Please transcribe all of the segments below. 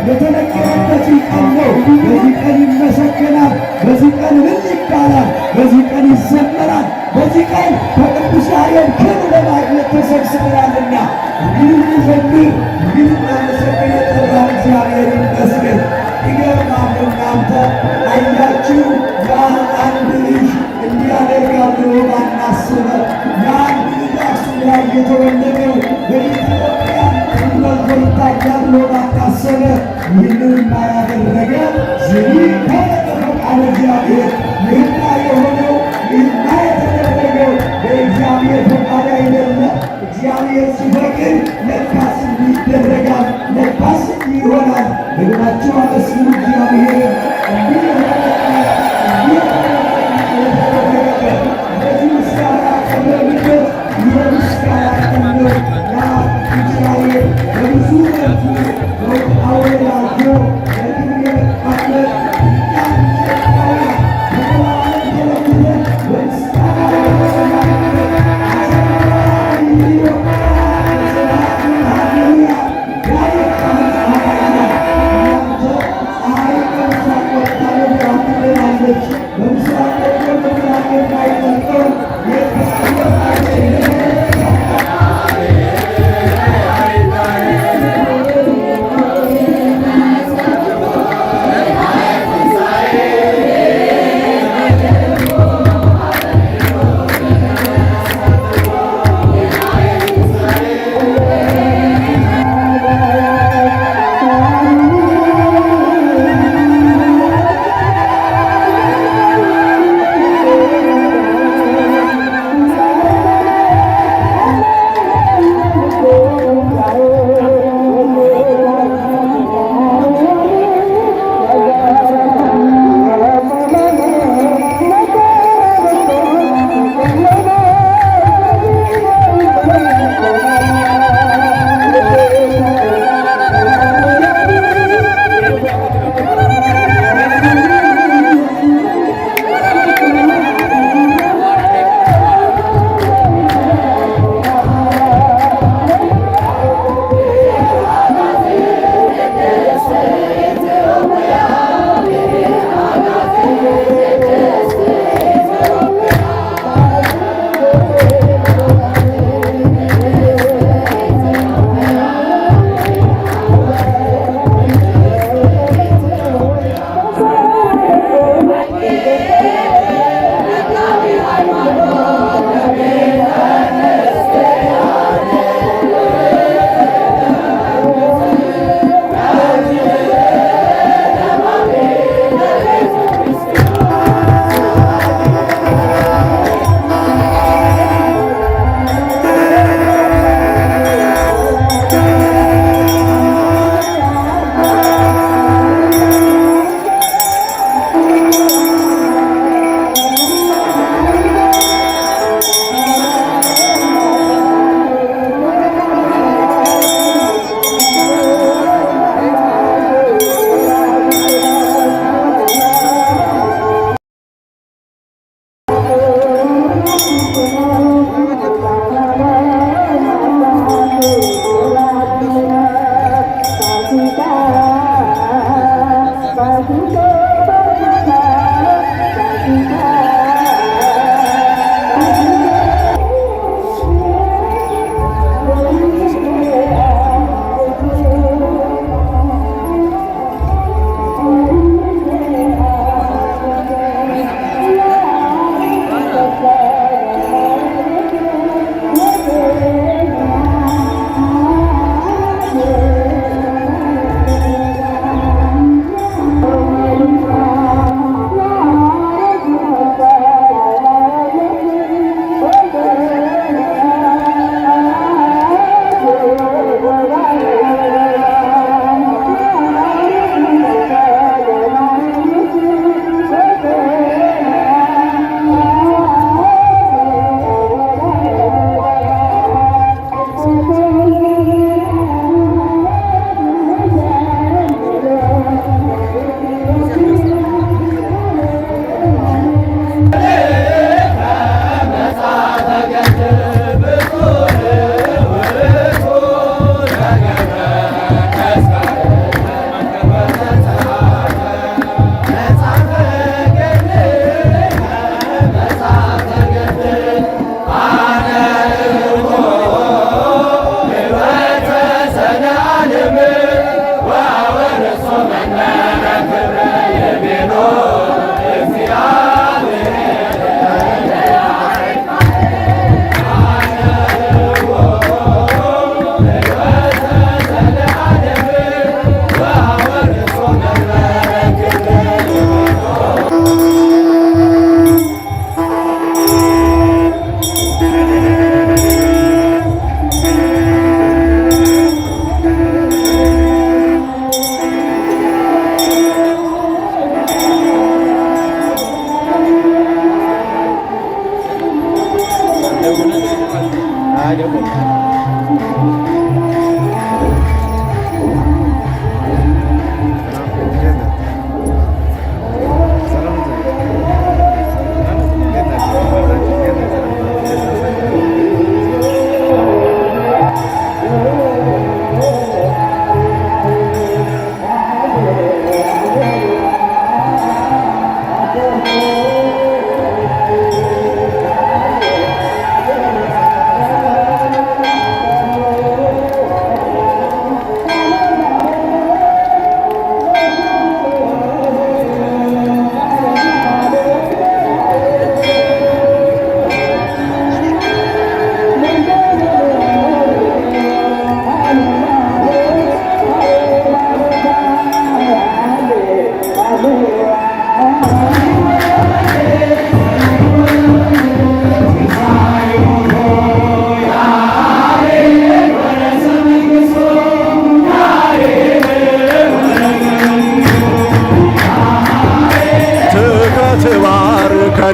የተነገረበት ቀን ነው። በዚህ ቀን ይመሰገናል። በዚህ ቀን ምን ይባላል? በዚህ ቀን ይዘመራል። በዚህ ቀን በቅዱስ ያሬድ ክብር ለማግኘት ተሰብስበናልና እንግዲህ እንዘምር፣ እንግዲህ እናመሰግን። የጠራን እግዚአብሔር ይመስገን። ይገርማል። እናንተ አያችሁ አንድ ልጅ እንዲያደርጋል ብሎ ባናስበ የአንድ ልጅ አክሱም ላይ የተወለደው በኢትዮጵያ እንወልዶ ይታያል ብሎ ባናሰበ ይህንን ያደረገ ይህ ከፈቃደ እግዚአብሔር ይህና የሆነው ይህና የተደረገው በእግዚአብሔር ፈቃድ አይደለም። እግዚአብሔር ሲፈቅድ ለካስ ይደረጋል፣ ለካስ ይሆናል። ደግማችሁ አመስግኑ እግዚአብሔር።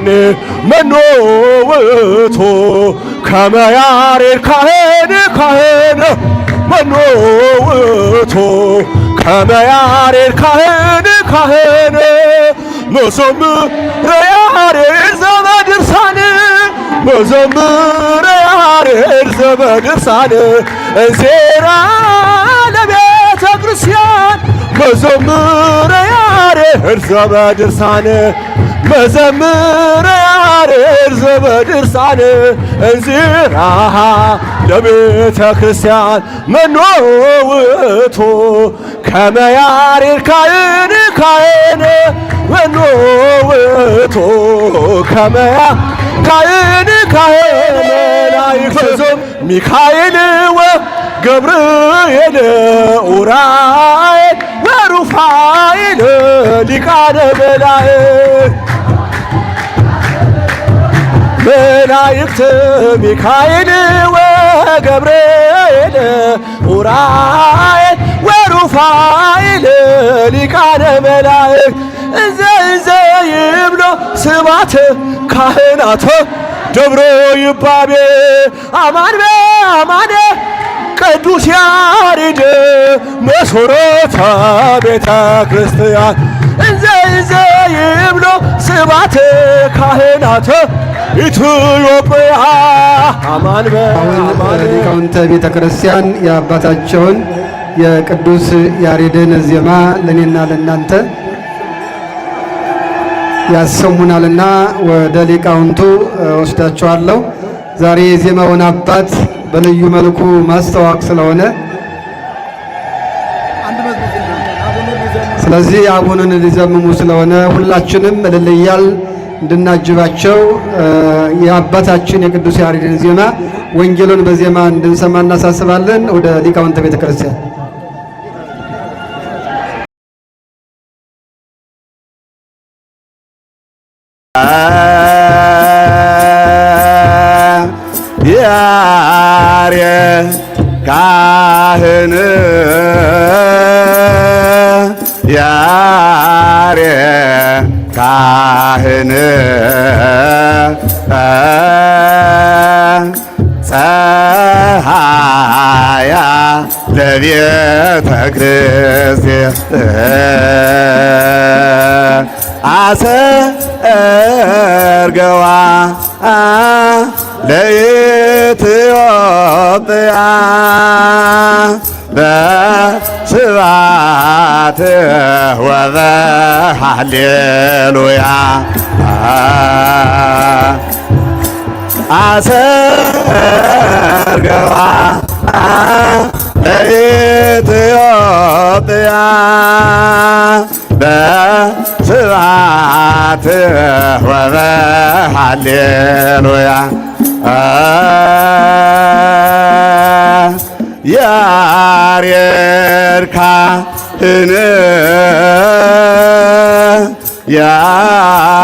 ድርሳን መኖ ውእቱ ከመ ያሬድ ካህን መኖ ውእቱ ከመ ያሬድ ካህን መዘምረ ያሬድ ዘበድርሳን መዘምረ ያሬድ ዘበድርሳን እንሴራ ለቤተ ክርስቲያን መዘምረ ያሬድ ዘበድርሳን መዘምረ ያሬድ ዘበድርሳን እንዚራ ለቤተ ክርስቲያን መኖ ውእቱ ከመ ያሬድ ካህን መኖ ውእቱ ከመ ያሬድ ካህን መላእክት ሚካኤል ወገብርኤል ኡራኤል ወሩፋኤል ሊቃነ መላእክት ሚካኤል ወገብርኤል ኡራኤል ወሩፋኤል ሊቃነ መላእክት እንዘ ይብሎ ስብሐት ካህናተ ደብሮ ይባቤ አማን በአማን ቅዱስ ያሬድ መሠረተ ቤተ ክርስቲያን እንዘ ይብሎ ስብሐት ካህናተ ኢትዮጵያ አማን በአማን። ሊቃውንተ ቤተ ክርስቲያን የአባታቸውን የቅዱስ ያሬድን ዜማ ለእኔና ለእናንተ ያሰሙናልና ወደ ሊቃውንቱ ወስዳቸዋለሁ። ዛሬ የዜማውን አባት በልዩ መልኩ ማስተዋወቅ ስለሆነ ስለዚህ አቡኑን ሊዘምሙ ስለሆነ ሁላችንም እልል እያል እንድናጅባቸው የአባታችን የቅዱስ ያሬድን ዜማ ወንጌሉን በዜማ እንድንሰማ እናሳስባለን። ወደ ሊቃውንተ ቤተ ክርስቲያን ያሬድ ካህን ያሬድ ካህን ፀሐያ ለቤተ ክርስቲያን አሰርገዋ ለኢትዮጵያ በስብሐት ወበሃሌሉያ አሰርገዋ ለኢትዮጵያ በስብሐት ወበሃሌሉያ ያሬድ ካህን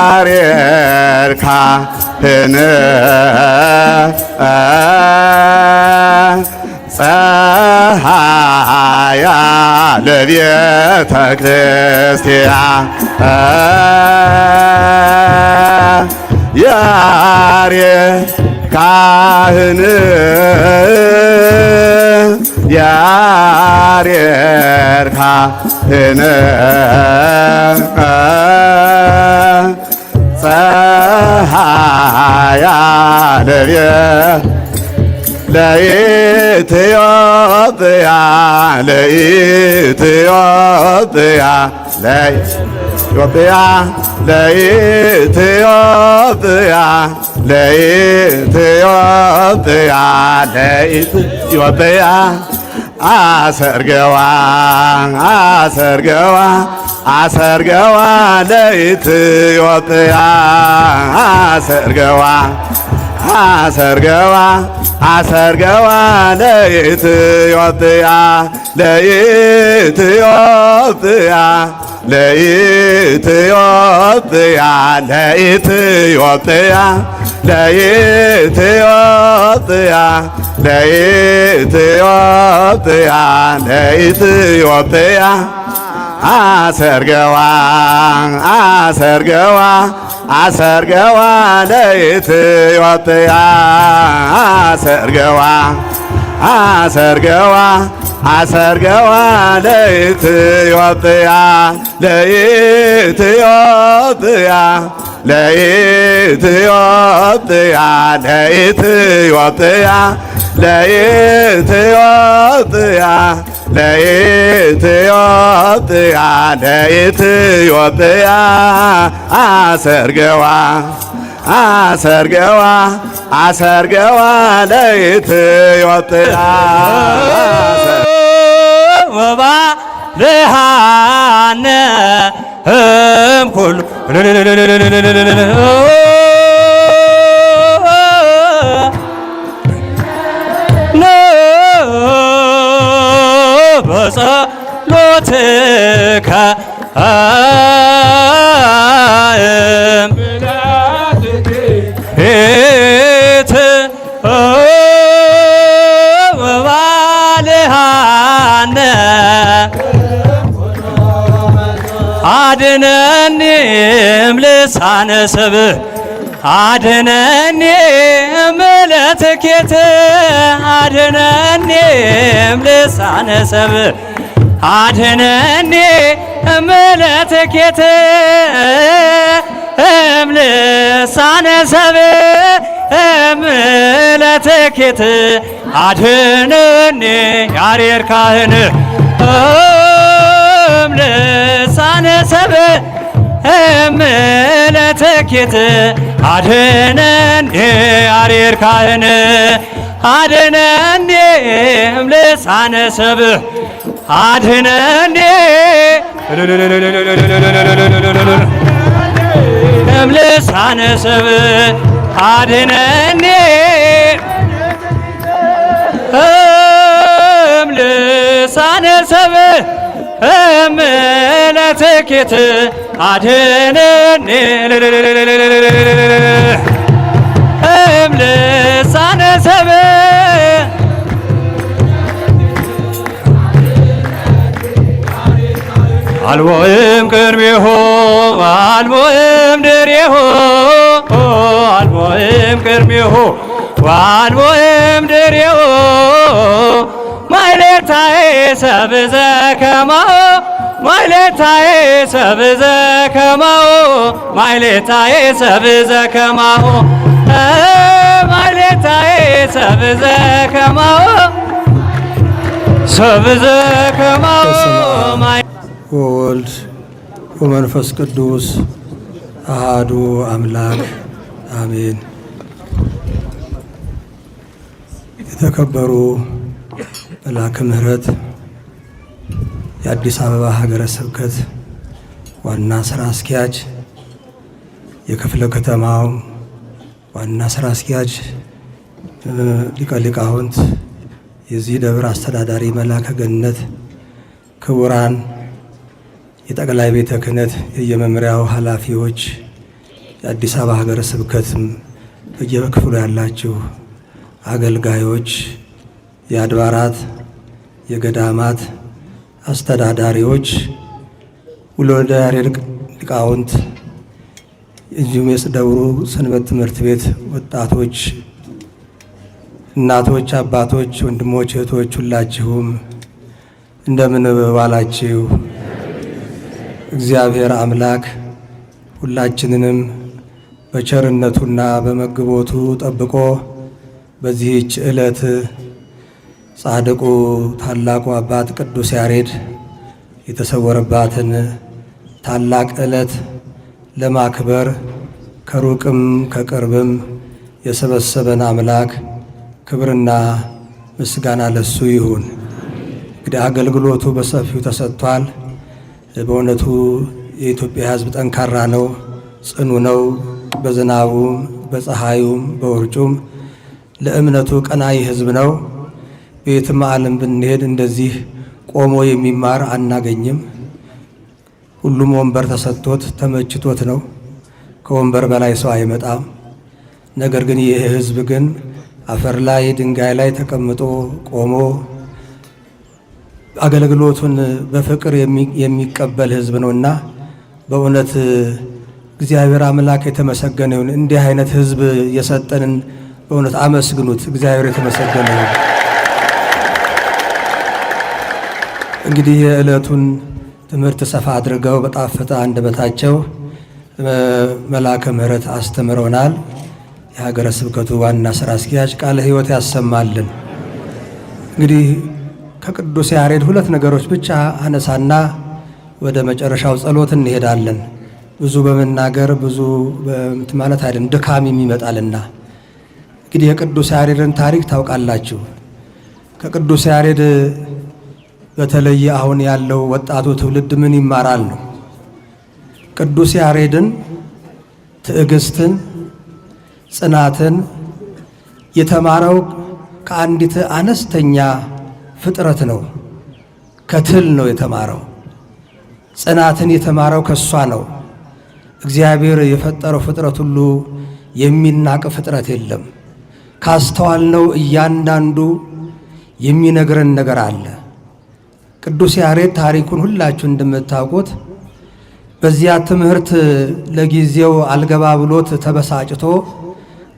ያሬድ ካህን ፀሐያ ለቤተ ክርስቲያን ያሬድ ካህን ያሬድ ካህን ፀሐያ ለኢትዮጵያ ለኢትዮጵያ ለኢትዮጵያ ለኢትዮጵያ ለኢትዮጵያ ለኢትዮጵያ አሰርገዋ አሰርገዋ አሰርገዋ ለኢትዮጵያ አሰርገዋ አሰርገዋ አሰርገዋ ለኢትዮጵያ ለኢትዮጵያ ለኢትዮጵያ ለኢትዮጵያ ለኢትዮጵያ ለኢትዮጵያ ለኢትዮጵያ አሰርገዋ አሰርገዋ አሰርገዋ ለኢትዮጵያ አሰርገዋ አሰርገዋ አሰርገዋ ለኢትዮጵያ ለኢትዮጵያ ለኢትዮጵያ ለኢትዮጵያ ለኢትዮጵያ ለኢትዮጵያ ለኢትዮጵያ አሰርገዋ አሰርገዋ አሰርገዋ ለኢትዮጵያ ወባልሃነ እምኩሉ በጸሎትከ ቤት ወባልሃነ አድነኒም ልሳነ ሰብእ አድነኒም ለትኬት አድነኒም ልሳነ ሰብእ አድነኒ እምለትኬት እምልሳነ ሰብእ እምለትኬት አድነኒ ያሬድ ካህን እምልሳነ ሰብእ እምለትኬት አድነኒ ያሬድ ካህን አድነኒ እምልሳነ ሰብእ አድነኒ እምልሳነ ሰብእ አድነኒ እምልሳነ ሰብእ እምለትኬት አድነኒ እምልሳነ ሰብእ አልቦም ቅድሜሁ አልቦም ድሬሁ አልቦም ቅድሜሁ አልቦም ድሬሁ ማይሌታዬ ሰብእ ዘከማሁ ማይሌታዬ ሰብእ ዘከማሁ ማይሌታዬ ሰብእ ዘከማሁ ማይሌታዬ ሰብእ ዘከማሁ ሰብእ ዘከማሁ ወወልድ ወመንፈስ ቅዱስ አሃዱ አምላክ አሜን። የተከበሩ መልአከ ምሕረት የአዲስ አበባ ሀገረ ስብከት ዋና ስራ አስኪያጅ፣ የክፍለ ከተማው ዋና ስራ አስኪያጅ፣ ሊቀ ሊቃውንት፣ የዚህ ደብር አስተዳዳሪ መልአከ ገነት፣ ክቡራን የጠቅላይ ቤተ ክህነት የየመምሪያው ኃላፊዎች፣ የአዲስ አበባ ሀገረ ስብከትም በየክፍሉ ያላችሁ አገልጋዮች፣ የአድባራት የገዳማት አስተዳዳሪዎች፣ ወልደ ያሬድ ሊቃውንት፣ እንዲሁም የደብሩ ሰንበት ትምህርት ቤት ወጣቶች፣ እናቶች፣ አባቶች፣ ወንድሞች፣ እህቶች ሁላችሁም እንደምን ዋላችሁ? እግዚአብሔር አምላክ ሁላችንንም በቸርነቱና በመግቦቱ ጠብቆ በዚህች ዕለት ጻድቁ ታላቁ አባት ቅዱስ ያሬድ የተሰወረባትን ታላቅ ዕለት ለማክበር ከሩቅም ከቅርብም የሰበሰበን አምላክ ክብርና ምስጋና ለሱ ይሁን። እንግዲህ አገልግሎቱ በሰፊው ተሰጥቷል። በእውነቱ የኢትዮጵያ ሕዝብ ጠንካራ ነው፣ ጽኑ ነው። በዝናቡም በፀሐዩም በውርጩም ለእምነቱ ቀናይ ሕዝብ ነው። በየትም ዓለም ብንሄድ እንደዚህ ቆሞ የሚማር አናገኝም። ሁሉም ወንበር ተሰጥቶት ተመችቶት ነው። ከወንበር በላይ ሰው አይመጣም። ነገር ግን ይህ ሕዝብ ግን አፈር ላይ ድንጋይ ላይ ተቀምጦ ቆሞ አገልግሎቱን በፍቅር የሚቀበል ሕዝብ ነውና በእውነት እግዚአብሔር አምላክ የተመሰገነ ይሁን። እንዲህ አይነት ሕዝብ የሰጠንን በእውነት አመስግኑት። እግዚአብሔር የተመሰገነ ይሁን። እንግዲህ የዕለቱን ትምህርት ሰፋ አድርገው በጣፈጠ አንደበታቸው መልአከ ምሕረት አስተምረውናል። የሀገረ ስብከቱ ዋና ስራ አስኪያጅ ቃለ ሕይወት ያሰማልን። እንግዲህ ከቅዱስ ያሬድ ሁለት ነገሮች ብቻ አነሳና ወደ መጨረሻው ጸሎት እንሄዳለን። ብዙ በመናገር ብዙ ማለት አይደለም፣ ድካም ይመጣልና። እንግዲህ የቅዱስ ያሬድን ታሪክ ታውቃላችሁ። ከቅዱስ ያሬድ በተለይ አሁን ያለው ወጣቱ ትውልድ ምን ይማራል ነው? ቅዱስ ያሬድን ትዕግስትን፣ ጽናትን የተማረው ከአንዲት አነስተኛ ፍጥረት ነው፣ ከትል ነው የተማረው። ጽናትን የተማረው ከሷ ነው። እግዚአብሔር የፈጠረው ፍጥረት ሁሉ የሚናቅ ፍጥረት የለም። ካስተዋልነው እያንዳንዱ የሚነግረን ነገር አለ። ቅዱስ ያሬድ ታሪኩን ሁላችሁ እንደምታውቁት በዚያ ትምህርት ለጊዜው አልገባ ብሎት ተበሳጭቶ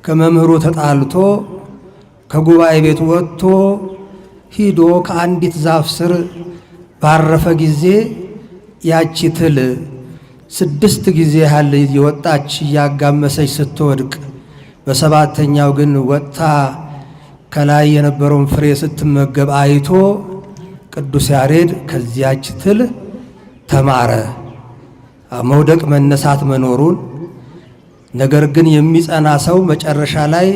ከመምህሩ ተጣልቶ ከጉባኤ ቤት ወጥቶ ሂዶ ከአንዲት ዛፍ ስር ባረፈ ጊዜ ያቺ ትል 6 ጊዜ ያህል የወጣች እያጋመሰች ስትወድቅ በሰባተኛው ግን ወጥታ ከላይ የነበረውን ፍሬ ስትመገብ አይቶ ቅዱስ ያሬድ ከዚያች ትል ተማረ። መውደቅ መነሳት መኖሩን፣ ነገር ግን የሚጸና ሰው መጨረሻ ላይ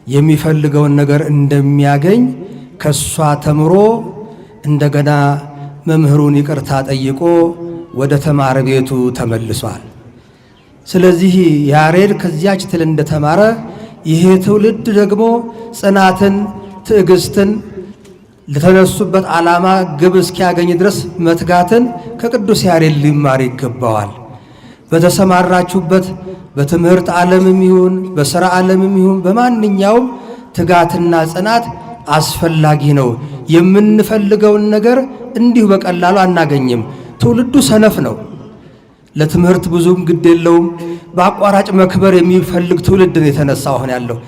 የሚፈልገውን ነገር እንደሚያገኝ ከሷ ተምሮ እንደገና መምህሩን ይቅርታ ጠይቆ ወደ ተማረ ቤቱ ተመልሷል። ስለዚህ ያሬድ ከዚያች ትል እንደተማረ ይሄ ትውልድ ደግሞ ጽናትን፣ ትዕግስትን ለተነሱበት ዓላማ ግብ እስኪያገኝ ድረስ መትጋትን ከቅዱስ ያሬድ ሊማር ይገባዋል። በተሰማራችሁበት በትምህርት ዓለምም ይሁን በሥራ ዓለምም ይሁን በማንኛውም ትጋትና ጽናት አስፈላጊ ነው። የምንፈልገውን ነገር እንዲሁ በቀላሉ አናገኝም። ትውልዱ ሰነፍ ነው። ለትምህርት ብዙም ግድ የለውም። በአቋራጭ መክበር የሚፈልግ ትውልድ ነው የተነሳው አሁን ያለው።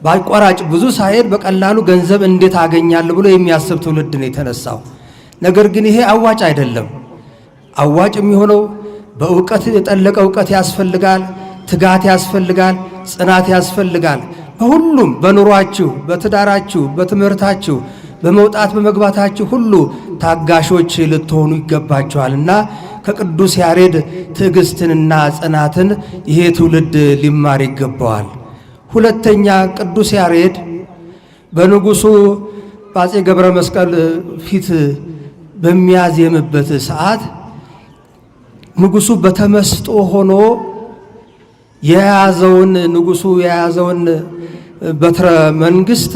በአቋራጭ ብዙ ሳይሄድ በቀላሉ ገንዘብ እንዴት አገኛለሁ ብሎ የሚያስብ ትውልድ ነው የተነሳው። ነገር ግን ይሄ አዋጭ አይደለም። አዋጭ የሚሆነው በእውቀት የጠለቀ እውቀት ያስፈልጋል፣ ትጋት ያስፈልጋል፣ ጽናት ያስፈልጋል። በሁሉም በኑሯችሁ፣ በትዳራችሁ፣ በትምህርታችሁ፣ በመውጣት በመግባታችሁ ሁሉ ታጋሾች ልትሆኑ ይገባችኋልና ከቅዱስ ያሬድ ትዕግስትንና ጽናትን ይሄ ትውልድ ሊማር ይገባዋል። ሁለተኛ ቅዱስ ያሬድ በንጉሱ በአፄ ገብረ መስቀል ፊት በሚያዜምበት ሰዓት ንጉሱ በተመስጦ ሆኖ ንጉሱ የያዘውን በትረ መንግስት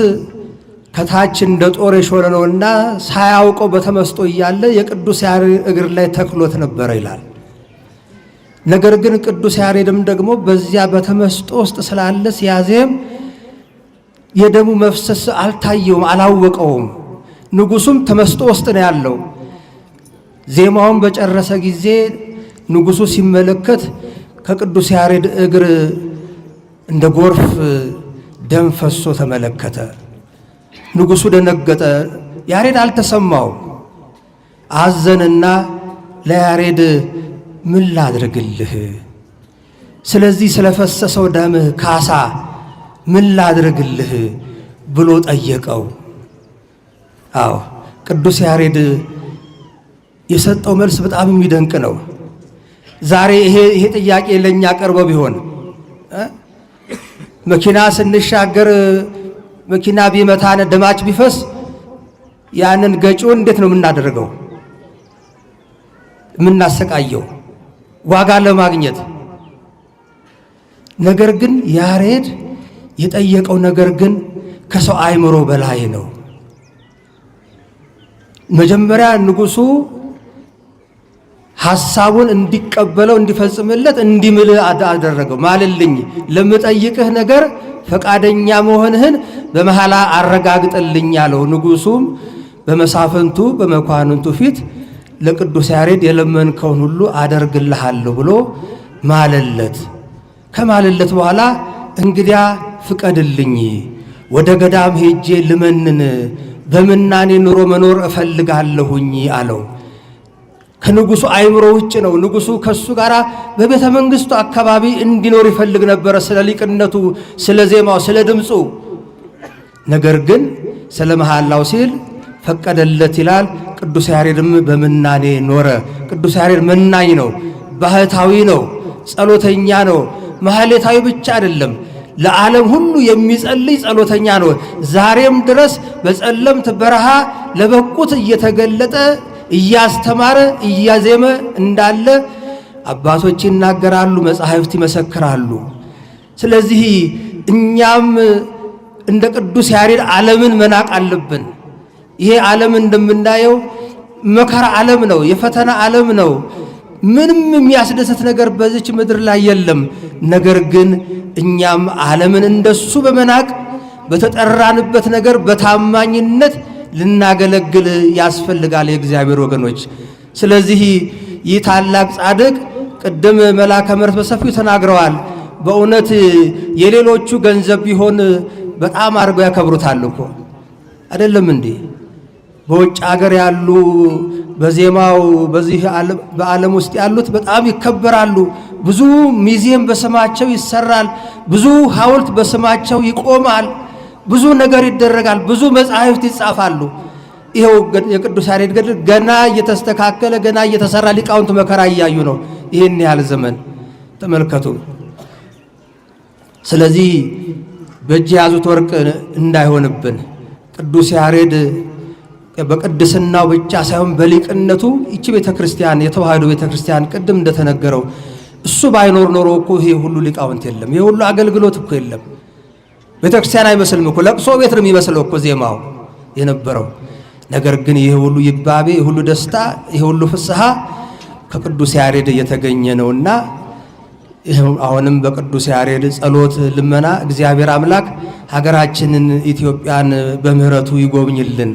ከታች እንደ ጦር የሾለ ነውና ሳያውቀው በተመስጦ እያለ የቅዱስ ያሬድ እግር ላይ ተክሎት ነበረ ይላል። ነገር ግን ቅዱስ ያሬድም ደግሞ በዚያ በተመስጦ ውስጥ ስላለ ሲያዜም የደሙ መፍሰስ አልታየውም፣ አላወቀውም። ንጉሱም ተመስጦ ውስጥ ነው ያለው። ዜማውን በጨረሰ ጊዜ ንጉሱ ሲመለከት ከቅዱስ ያሬድ እግር እንደ ጎርፍ ደም ፈሶ ተመለከተ። ንጉሱ ደነገጠ። ያሬድ አልተሰማውም። አዘንና ለያሬድ ምን ላድርግልህ? ስለዚህ ስለፈሰሰው ደምህ ካሳ ምን ላድርግልህ ብሎ ጠየቀው። አዎ ቅዱስ ያሬድ የሰጠው መልስ በጣም የሚደንቅ ነው። ዛሬ ይሄ ጥያቄ ለኛ ቀርቦ ቢሆን መኪና ስንሻገር መኪና ቢመታን ደማች ቢፈስ ያንን ገጪውን እንዴት ነው የምናደርገው? የምናሰቃየው ዋጋ ለማግኘት። ነገር ግን ያሬድ የጠየቀው ነገር ግን ከሰው አእምሮ በላይ ነው። መጀመሪያ ንጉሱ ሐሳቡን እንዲቀበለው እንዲፈጽምለት እንዲምል አደረገው። ማልልኝ፣ ለምጠይቅህ ነገር ፈቃደኛ መሆንህን በመሐላ አረጋግጥልኝ አለው። ንጉሱም በመሳፍንቱ በመኳንንቱ ፊት ለቅዱስ ያሬድ የለመንከውን ሁሉ አደርግልሃለሁ ብሎ ማለለት። ከማለለት በኋላ እንግዲያ ፍቀድልኝ፣ ወደ ገዳም ሄጄ ልመንን፣ በምናኔ ኑሮ መኖር እፈልጋለሁኝ አለው። ከንጉሱ አይምሮ ውጭ ነው። ንጉሱ ከሱ ጋር በቤተ መንግስቱ አካባቢ እንዲኖር ይፈልግ ነበር፣ ስለ ሊቅነቱ፣ ስለ ዜማው፣ ስለ ድምፁ። ነገር ግን ስለ መሐላው ሲል ፈቀደለት ይላል። ቅዱስ ያሬድም በምናኔ ኖረ። ቅዱስ ያሬድ መናኝ ነው፣ ባህታዊ ነው፣ ጸሎተኛ ነው። ማህሌታዊ ብቻ አይደለም፣ ለዓለም ሁሉ የሚጸልይ ጸሎተኛ ነው። ዛሬም ድረስ በጸለምት በረሃ ለበቁት እየተገለጠ እያስተማረ እያዜመ እንዳለ አባቶች ይናገራሉ፣ መጻሕፍት ይመሰክራሉ። ስለዚህ እኛም እንደ ቅዱስ ያሬድ ዓለምን መናቅ አለብን። ይሄ ዓለም እንደምናየው መከራ ዓለም ነው፣ የፈተና ዓለም ነው። ምንም የሚያስደስት ነገር በዚች ምድር ላይ የለም። ነገር ግን እኛም ዓለምን እንደሱ በመናቅ በተጠራንበት ነገር በታማኝነት ልናገለግል ያስፈልጋል የእግዚአብሔር ወገኖች። ስለዚህ ይህ ታላቅ ጻድቅ ቅድም መልአከ ምሕረት በሰፊው ተናግረዋል። በእውነት የሌሎቹ ገንዘብ ቢሆን በጣም አድርገው ያከብሩታል እኮ አይደለም እንዴ? በውጭ ሀገር ያሉ በዜማው በዚህ በዓለም ውስጥ ያሉት በጣም ይከበራሉ። ብዙ ሙዚየም በስማቸው ይሰራል፣ ብዙ ሐውልት በስማቸው ይቆማል፣ ብዙ ነገር ይደረጋል፣ ብዙ መጻሕፍት ይጻፋሉ። ይኸው የቅዱስ ያሬድ ገድል ገና እየተስተካከለ ገና እየተሰራ ሊቃውንት መከራ እያዩ ነው። ይህን ያህል ዘመን ተመልከቱ። ስለዚህ በእጅ የያዙት ወርቅ እንዳይሆንብን ቅዱስ ያሬድ በቅድስናው ብቻ ሳይሆን በሊቅነቱ ይቺ ቤተክርስቲያን የተዋህዶ ቤተክርስቲያን ቅድም እንደተነገረው እሱ ባይኖር ኖሮ እኮ ይሄ ሁሉ ሊቃውንት የለም፣ ይሄ ሁሉ አገልግሎት እኮ የለም። ቤተክርስቲያን አይመስልም እኮ ለቅሶ ቤት ነው የሚመስለው እኮ ዜማው የነበረው። ነገር ግን ይሄ ሁሉ ይባቤ፣ ይሄ ሁሉ ደስታ፣ ይሄ ሁሉ ፍስሐ ከቅዱስ ያሬድ የተገኘ ነውና አሁንም በቅዱስ ያሬድ ጸሎት ልመና እግዚአብሔር አምላክ ሀገራችንን ኢትዮጵያን በምህረቱ ይጎብኝልን።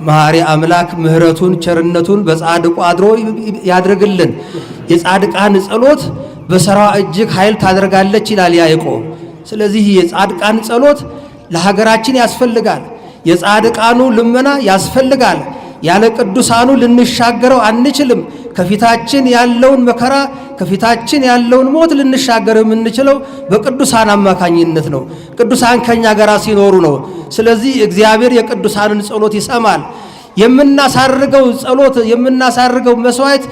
መሐሪ አምላክ ምህረቱን ቸርነቱን በጻድቁ አድሮ ያድርግልን። የጻድቃን ጸሎት በሥራዋ እጅግ ኃይል ታደርጋለች ይላል ያዕቆብ። ስለዚህ የጻድቃን ጸሎት ለሀገራችን ያስፈልጋል። የጻድቃኑ ልመና ያስፈልጋል። ያለ ቅዱሳኑ ልንሻገረው አንችልም። ከፊታችን ያለውን መከራ ከፊታችን ያለውን ሞት ልንሻገር የምንችለው በቅዱሳን አማካኝነት ነው። ቅዱሳን ከኛ ጋር ሲኖሩ ነው። ስለዚህ እግዚአብሔር የቅዱሳንን ጸሎት ይሰማል። የምናሳርገው ጸሎት የምናሳርገው መስዋዕት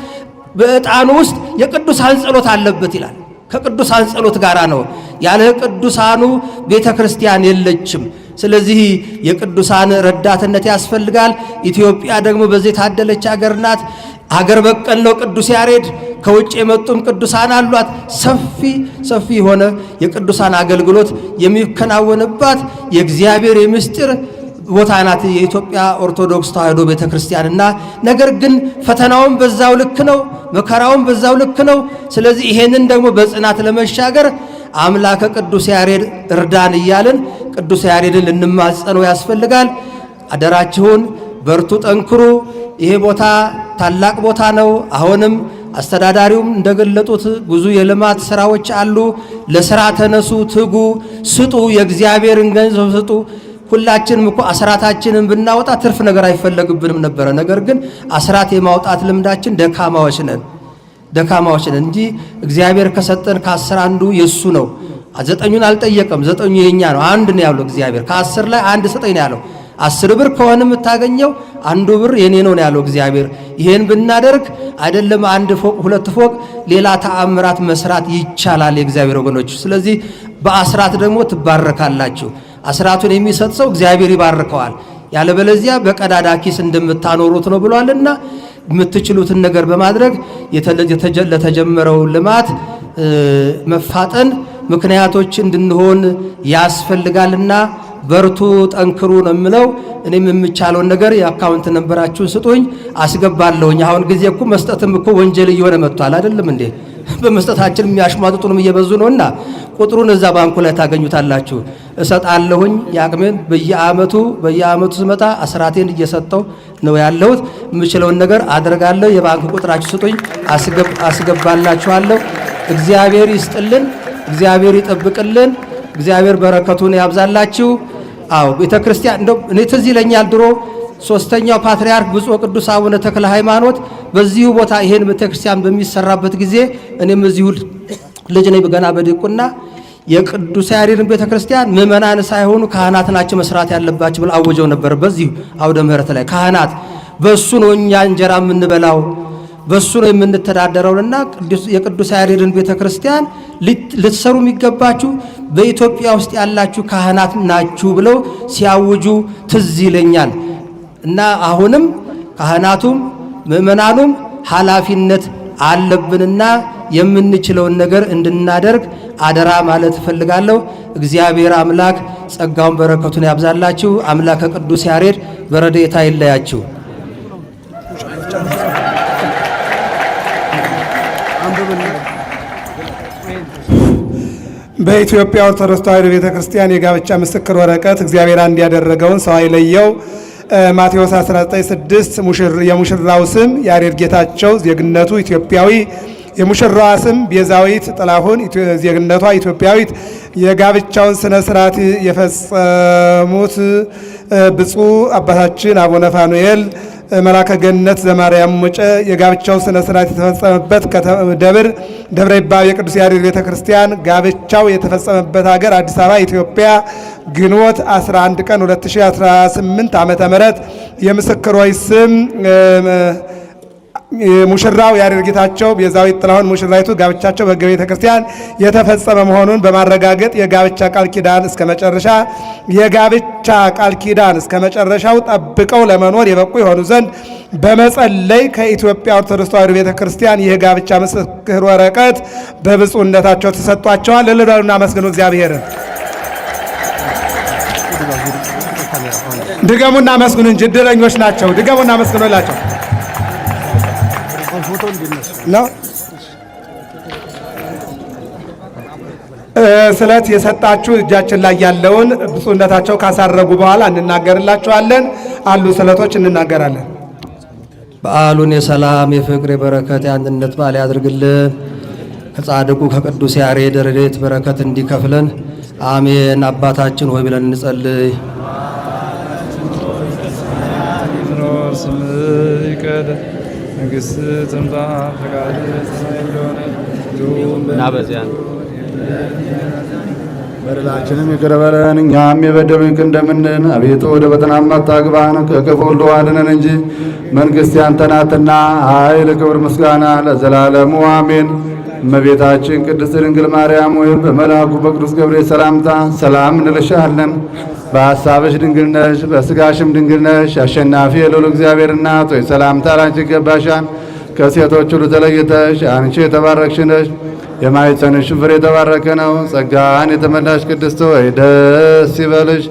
በዕጣኑ ውስጥ የቅዱሳን ጸሎት አለበት ይላል። ከቅዱሳን ጸሎት ጋራ ነው። ያለ ቅዱሳኑ ቤተ ክርስቲያን የለችም። ስለዚህ የቅዱሳን ረዳትነት ያስፈልጋል። ኢትዮጵያ ደግሞ በዚህ የታደለች ሀገር ናት። ሀገር በቀል ነው ቅዱስ ያሬድ። ከውጭ የመጡም ቅዱሳን አሏት። ሰፊ የሆነ የቅዱሳን አገልግሎት የሚከናወንባት የእግዚአብሔር የምስጢር ቦታ ናት የኢትዮጵያ ኦርቶዶክስ ተዋሕዶ ቤተክርስቲያንና ነገር ግን ፈተናውም በዛው ልክ ነው፣ መከራውም በዛው ልክ ነው። ስለዚህ ይሄንን ደግሞ በጽናት ለመሻገር አምላከ ቅዱስ ያሬድ እርዳን እያልን ቅዱስ ያሬድን ልንማጸነው ያስፈልጋል። አደራችሁን በርቱ፣ ጠንክሩ። ይሄ ቦታ ታላቅ ቦታ ነው። አሁንም አስተዳዳሪውም እንደገለጡት ብዙ የልማት ስራዎች አሉ። ለስራ ተነሱ፣ ትጉ፣ ስጡ፣ የእግዚአብሔርን ገንዘብ ስጡ። ሁላችንም እኮ አስራታችንን ብናወጣ ትርፍ ነገር አይፈለግብንም ነበረ። ነገር ግን አስራት የማውጣት ልምዳችን ደካማዎች ነን እንጂ እግዚአብሔር ከሰጠን ከ10 አንዱ የሱ ነው። 9ኙን አልጠየቀም። 9ኙ የኛ ነው። አንድ ነው ያለው እግዚአብሔር። ከ10 ላይ አንድ ስጠኝ ነው ያለው። 10 ብር ከሆነ የምታገኘው 1 ብር የኔ ነው ያለው እግዚአብሔር። ይሄን ብናደርግ አይደለም 1 ፎቅ 2 ፎቅ ሌላ ተአምራት መስራት ይቻላል የእግዚአብሔር ወገኖች። ስለዚህ በአስራት ደግሞ ትባረካላችሁ። አስራቱን የሚሰጥ ሰው እግዚአብሔር ይባርከዋል። ያለበለዚያ በቀዳዳ ኪስ እንደምታኖሩት ነው ብሏልና የምትችሉትን ነገር በማድረግ ለተጀመረው ልማት መፋጠን ምክንያቶች እንድንሆን ያስፈልጋልና በርቱ፣ ጠንክሩ ነው የምለው። እኔም የምቻለውን ነገር የአካውንት ነንበራችሁን ስጡኝ፣ አስገባለሁኝ። አሁን ጊዜ እኮ መስጠትም እኮ ወንጀል እየሆነ መጥቷል አይደለም እንዴ? በመስጠታችን የሚያሽሟጥጡንም እየበዙ ነውና ቁጥሩን እዛ ባንኩ ላይ ታገኙታላችሁ። እሰጣለሁኝ ያቅሜን በየአመቱ ስመጣ አስራቴን እየሰጠው ነው ያለሁት። የምችለውን ነገር አደርጋለሁ። የባንክ ቁጥራችሁ ስጡኝ፣ አስገባላችኋለሁ። እግዚአብሔር ይስጥልን፣ እግዚአብሔር ይጠብቅልን፣ እግዚአብሔር በረከቱን ያብዛላችሁ። አዎ ቤተክርስቲያን እንደው እኔ ትዝ ይለኛል ድሮ ሶስተኛው ፓትርያርክ ብፁዕ ቅዱስ አቡነ ተክለ ሃይማኖት በዚሁ ቦታ ይሄን ቤተክርስቲያን በሚሰራበት ጊዜ እኔም እዚሁ ልጅ ነኝ ገና በዲቁና የቅዱስ ያሬድን ቤተክርስቲያን ምእመናን ሳይሆኑ ካህናት ናቸው መስራት ያለባቸው ብለው አወጀው ነበር። በዚሁ አውደ ምሕረት ላይ ካህናት በሱ ነው እኛ እንጀራ የምንበላው በሱ ነው የምንተዳደረውና የቅዱስ ያሬድን ቤተክርስቲያን ልትሰሩ የሚገባችሁ በኢትዮጵያ ውስጥ ያላችሁ ካህናት ናችሁ ብለው ሲያውጁ ትዝ ይለኛል። እና አሁንም ካህናቱም ምእመናኑም ኃላፊነት አለብንና የምንችለውን ነገር እንድናደርግ አደራ ማለት እፈልጋለሁ። እግዚአብሔር አምላክ ጸጋውን በረከቱን ያብዛላችሁ። አምላከ ቅዱስ ያሬድ በረድኤታ ይለያችሁ። በኢትዮጵያ ኦርቶዶክስ ተዋሕዶ ቤተክርስቲያን የጋብቻ ምስክር ወረቀት እግዚአብሔር አንድ ያደረገውን ሰው አይለየው። ማቴዎስ 19:6 የሙሽራው ስም ያሬድ ጌታቸው፣ ዜግነቱ ኢትዮጵያዊ። የሙሽራዋ ስም ቤዛዊት ጥላሁን፣ ዜግነቷ ኢትዮጵያዊት። የጋብቻውን ስነ ስርዓት የፈጸሙት ብፁዕ አባታችን አቡነ ፋኑኤል መላከ ገነት ዘማርያም ሙጬ። የጋብቻው ስነ ስርዓት የተፈጸመበት ደብረ ይባቤ የቅዱስ ያሬድ ቤተክርስቲያን። ጋብቻው የተፈጸመበት ሀገር አዲስ አበባ ኢትዮጵያ፣ ግንቦት 11 ቀን 2018 ዓመተ ምህረት። የምስክሮች ስም ሙሽራው ያሬድ ጌታቸው፣ ቤዛዊት ጥላሁን። ሙሽራይቱ ጋብቻቸው በሕገ ቤተ ክርስቲያን የተፈጸመ መሆኑን በማረጋገጥ የጋብቻ ቃል ኪዳን እስከ መጨረሻው ጠብቀው ለመኖር የበቁ የሆኑ ዘንድ በመጸለይ ከኢትዮጵያ ኦርቶዶክስ ተዋሕዶ ቤተ ክርስቲያን ይህ ጋብቻ ምስክር ወረቀት በብፁዕነታቸው ተሰጥቷቸዋል። ለልዳሉና መስገኑ እግዚአብሔርን ድገሙና መስግኑ እንጂ እድለኞች ናቸው። ድገሙና መስግኑላቸው ነው። ስለት የሰጣችሁ እጃችን ላይ ያለውን ብፁዕነታቸው ካሳረጉ በኋላ እንናገርላችኋለን። አሉ ስለቶች እንናገራለን። በዓሉን የሰላም የፍቅር የበረከት የአንድነት በዓል ያድርግልን። ከጻድቁ ከቅዱስ ያሬድ ረድኤት በረከት እንዲከፍለን አሜን። አባታችን ሆይ ብለን እንጸልይ። መንግሥትህ ትምጣ፣ ፈቃድህ በሰማይ እንደሆነች እና በዚያን በደላችንን ይቅር በለን እኛም የበደሉን ይቅር እንደምንል። አቤቱ ወደ ፈተናም አታግባን ከክፉ ሁሉ አድነን እንጂ መንግሥት ያንተ ናትና፣ ኃይል፣ ክብር፣ ምስጋና ለዘላለሙ አሜን። እመቤታችን ቅድስት ድንግል ማርያም ሆይ በመልአኩ በቅዱስ ገብርኤል ሰላምታ ሰላም እንልሻለን። በሐሳብሽ ድንግል ነሽ፣ በሥጋሽም ድንግል ነሽ። አሸናፊ የልዑል እግዚአብሔር እናት ሆይ ሰላምታ ላንቺ ይገባሻል። ከሴቶች ሁሉ ተለይተሽ አንቺ የተባረክሽ ነሽ፣ የማኅፀንሽ ፍሬ የተባረከ ነው። ጸጋን የተመላሽ ቅድስት ሆይ ደስ ይበልሽ፣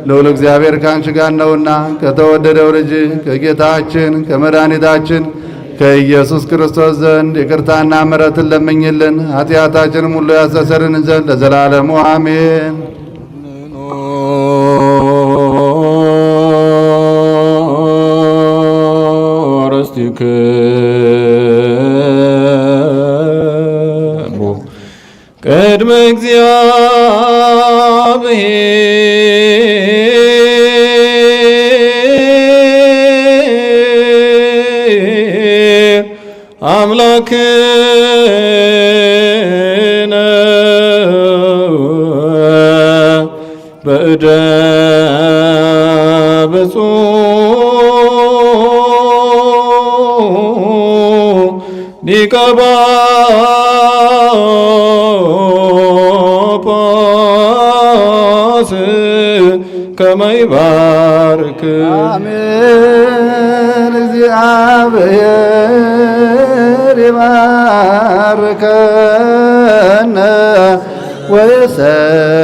ልዑል እግዚአብሔር ከአንቺ ጋር ነውና ከተወደደው ልጅ ከጌታችን ከመድኃኒታችን ከኢየሱስ ክርስቶስ ዘንድ ይቅርታና ምሕረትን ለምኝልን ኃጢአታችንም ሁሉ ያስተሰርይልን ዘንድ ለዘላለሙ አሜን። ርስቲክሙ ቅድመ እግዚአብሔር አምላክነ በእደ ሊቀ ጳጳስ ከመ ይባርክ አሜን። እግዚአብሔር ይባርከነ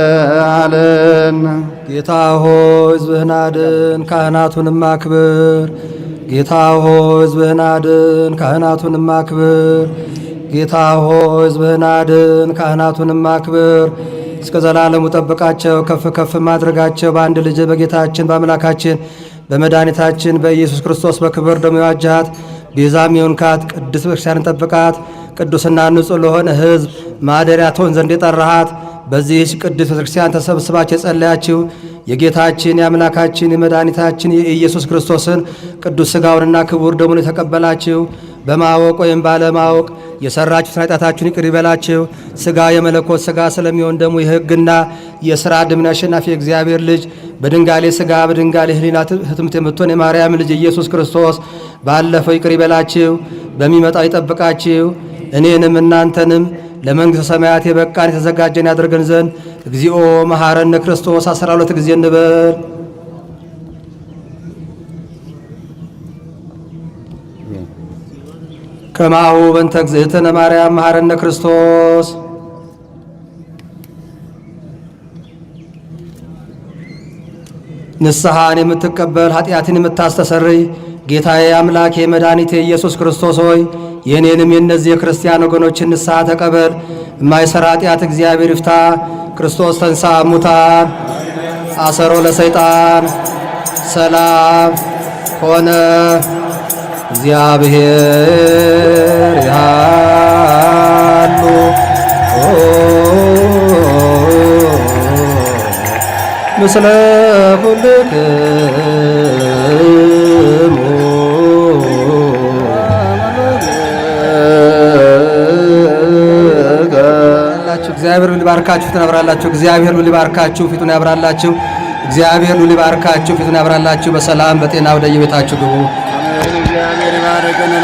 ወይስአለን። ጌታ ሆይ ሕዝብህን አድን፣ ካህናቱንም አክብር። ጌታ ሆይ ሕዝብህን አድን፣ ካህናቱንም አክብር። ጌታ ሆይ ሕዝብህን አድን፣ ካህናቱንም አክብር፣ እስከ ዘላለሙ ጠብቃቸው፣ ከፍ ከፍ ማድረጋቸው በአንድ ልጅ በጌታችን በአምላካችን በመድኃኒታችን በኢየሱስ ክርስቶስ በክብር ደሙ የዋጃት ቤዛም የሆንካት ቅድስት ቤተክርስቲያንን ጠብቃት። ቅዱስና ንጹሕ ለሆነ ሕዝብ ማደሪያ ትሆን ዘንድ የጠራሃት በዚህች ቅድስት ቤተክርስቲያን ተሰብስባችሁ የጸለያችሁ የጌታችን የአምላካችን የመድኃኒታችን የኢየሱስ ክርስቶስን ቅዱስ ሥጋውንና ክቡር ደሙን የተቀበላችሁ በማወቅ ወይም ባለማወቅ የሰራችሁትን ኃጢአታችሁን ይቅር ይበላችሁ። ሥጋ የመለኮት ሥጋ ስለሚሆን ደግሞ የሕግና የሥራ ድምን አሸናፊ የእግዚአብሔር ልጅ በድንጋሌ ሥጋ በድንጋሌ ሕሊና ሕትምት የምትሆን የማርያም ልጅ ኢየሱስ ክርስቶስ ባለፈው ይቅር ይበላችሁ፣ በሚመጣው ይጠብቃችሁ። እኔንም እናንተንም ለመንግሥተ ሰማያት የበቃን የተዘጋጀን ያደርገን ዘንድ እግዚኦ መሐረነ ክርስቶስ 12 ጊዜ እንበል። ከማሁ በእንተ እግዝእትነ ማርያም መሐረነ ክርስቶስ። ንስሐን የምትቀበል ኃጢአትን የምታስተሰርይ ጌታዬ አምላኬ መድኃኒቴ ኢየሱስ ክርስቶስ ሆይ የእኔንም የእነዚህ የክርስቲያን ወገኖችን ንስሐ ተቀበል። የማይሠራ ኃጢአት እግዚአብሔር ይፍታ። ክርስቶስ ተንሥአ እሙታን አሰሮ ለሰይጣን ሰላም ሆነ። እግዚአብሔር ያሉ ምስለ ኩልክሙ እግዚአብሔር ሊባርካችሁ ፊቱን ያብራላችሁ። እግዚአብሔር ሊባርካችሁ ፊቱን ያብራላችሁ። እግዚአብሔር ሊባርካችሁ ፊቱን ያብራላችሁ። በሰላም በጤና ወደ የቤታችሁ ግቡ። እግዚአብሔር ይባርከን።